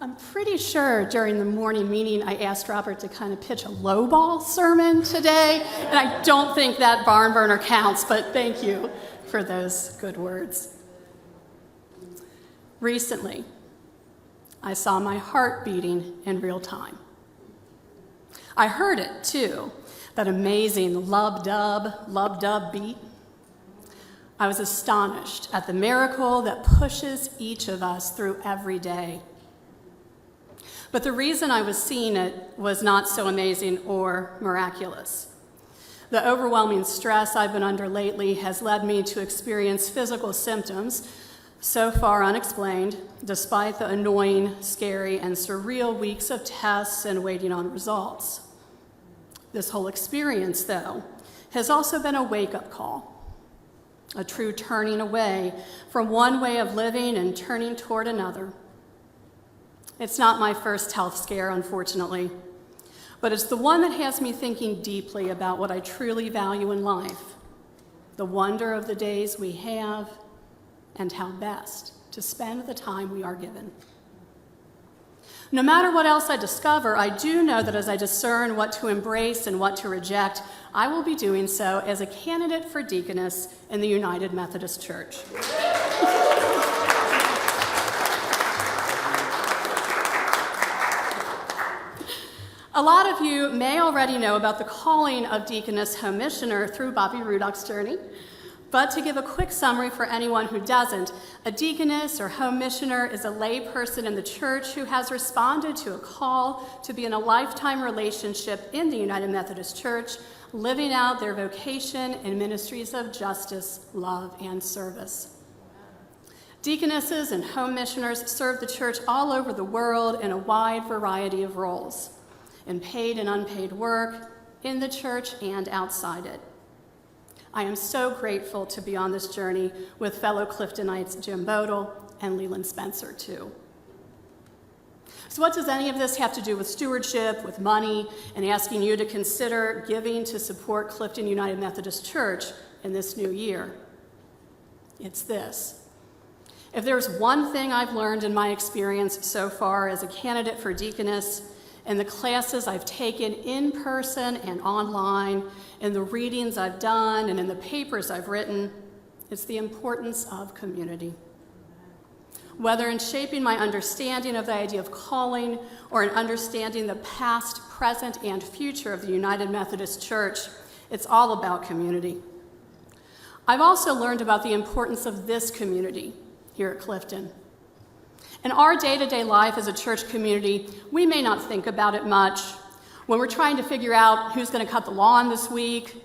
I'm pretty sure during the morning meeting I asked Robert to kind of pitch a lowball sermon today, and I don't think that barn burner counts, but thank you for those good words. Recently, I saw my heart beating in real time. I heard it, too, that amazing lub-dub beat. I was astonished at the miracle that pushes each of us through every day. But the reason I was seeing it was not so amazing or miraculous. The overwhelming stress I've been under lately has led me to experience physical symptoms, so far unexplained, despite the annoying, scary, and surreal weeks of tests and waiting on results. This whole experience, though, has also been a wake-up call, a true turning away from one way of living and turning toward another. It's not my first health scare, unfortunately, but it's the one that has me thinking deeply about what I truly value in life, the wonder of the days we have, and how best to spend the time we are given. No matter what else I discover, I do know that as I discern what to embrace and what to reject, I will be doing so as a candidate for deaconess in the United Methodist Church. A lot of you may already know about the calling of Deaconess Home Missioner through Bobby Rudock's journey, but to give a quick summary for anyone who doesn't, a deaconess or home missioner is a lay person in the church who has responded to a call to be in a lifetime relationship in the United Methodist Church, living out their vocation in ministries of justice, love, and service. Deaconesses and home missioners serve the church all over the world in a wide variety of roles, in paid and unpaid work, in the church and outside it. I am so grateful to be on this journey with fellow Cliftonites Jim Bodle and Leland Spencer, too. So what does any of this have to do with stewardship, with money, and asking you to consider giving to support Clifton United Methodist Church in this new year? It's this. If there's one thing I've learned in my experience so far as a candidate for deaconess, in the classes I've taken in person and online, in the readings I've done, and in the papers I've written, it's the importance of community. Whether in shaping my understanding of the idea of calling or in understanding the past, present, and future of the United Methodist Church, it's all about community. I've also learned about the importance of this community here at Clifton. In our day-to-day life as a church community, we may not think about it much. When we're trying to figure out who's going to cut the lawn this week,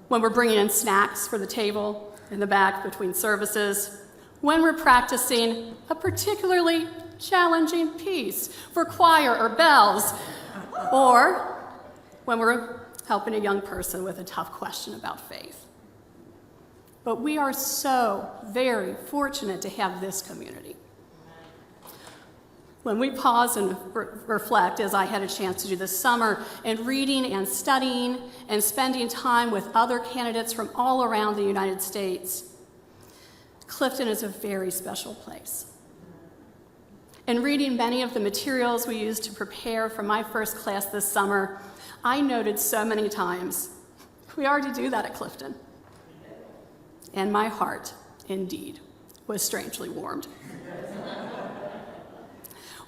when we're bringing in snacks for the table in the back between services, when we're practicing a particularly challenging piece for choir or bells, or when we're helping a young person with a tough question about faith. But we are so very fortunate to have this community. When we pause and reflect, as I had a chance to do this summer, in reading and studying and spending time with other candidates from all around the United States, Clifton is a very special place. In reading many of the materials we used to prepare for my first class this summer, I noted so many times, we already do that at Clifton. And my heart, indeed, was strangely warmed.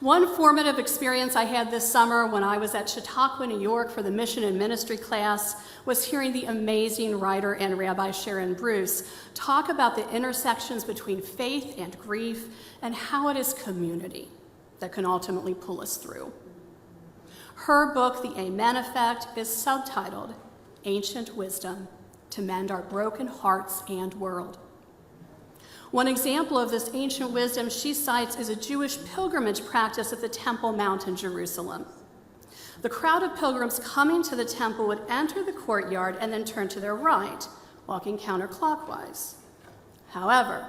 One formative experience I had this summer when I was at Chautauqua, New York for the Mission and Ministry class was hearing the amazing writer and Rabbi Sharon Bruce talk about the intersections between faith and grief and how it is community that can ultimately pull us through. Her book, The Amen Effect, is subtitled Ancient Wisdom to Mend Our Broken Hearts and World. One example of this ancient wisdom she cites is a Jewish pilgrimage practice at the Temple Mount in Jerusalem. The crowd of pilgrims coming to the temple would enter the courtyard and then turn to their right, walking counterclockwise. However,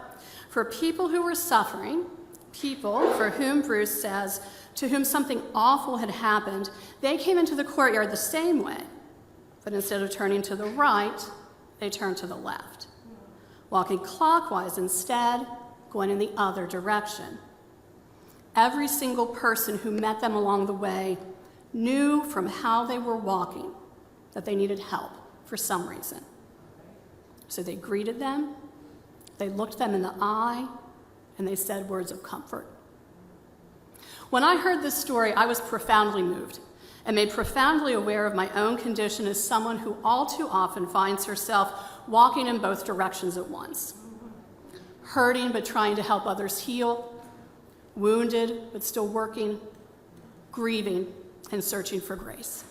for people who were suffering, people for whom Bruce says, to whom something awful had happened, they came into the courtyard the same way, but instead of turning to the right, they turned to the left, walking clockwise instead, going in the other direction. Every single person who met them along the way knew from how they were walking that they needed help for some reason. So they greeted them, they looked them in the eye, and they said words of comfort. When I heard this story, I was profoundly moved and made profoundly aware of my own condition as someone who all too often finds herself walking in both directions at once. Hurting but trying to help others heal, wounded but still working, grieving and searching for grace.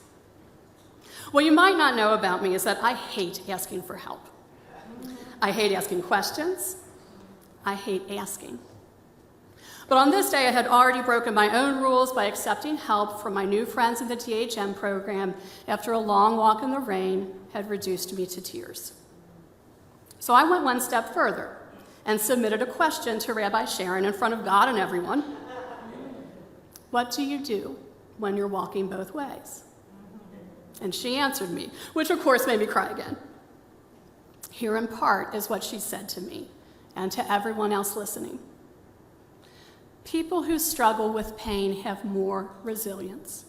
What you might not know about me is that I hate asking for help. I hate asking questions. I hate asking. But on this day, I had already broken my own rules by accepting help from my new friends in the THM program after a long walk in the rain had reduced me to tears. So I went one step further and submitted a question to Rabbi Sharon in front of God and everyone. What do you do when you're walking both ways? And she answered me, which of course made me cry again. Here in part is what she said to me and to everyone else listening. People who struggle with pain have more resilience.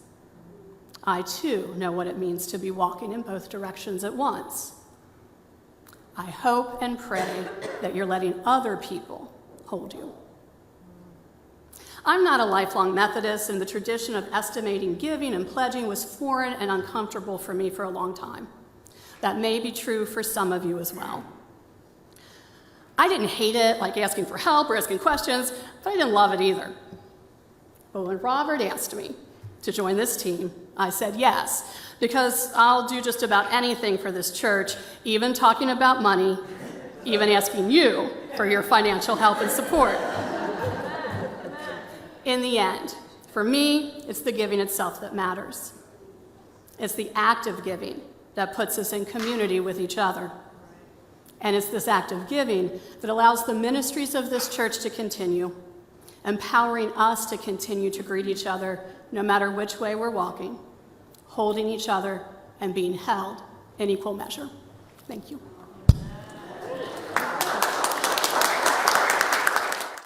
I too know what it means to be walking in both directions at once. I hope and pray that you're letting other people hold you. I'm not a lifelong Methodist, and the tradition of estimating giving and pledging was foreign and uncomfortable for me for a long time. That may be true for some of you as well. I didn't hate it, like asking for help or asking questions, but I didn't love it either. But when Robert asked me to join this team, I said yes, because I'll do just about anything for this church, even talking about money, even asking you for your financial help and support. In the end, for me, it's the giving itself that matters. It's the act of giving that puts us in community with each other. And it's this act of giving that allows the ministries of this church to continue, empowering us to continue to greet each other no matter which way we're walking, holding each other and being held in equal measure. Thank you.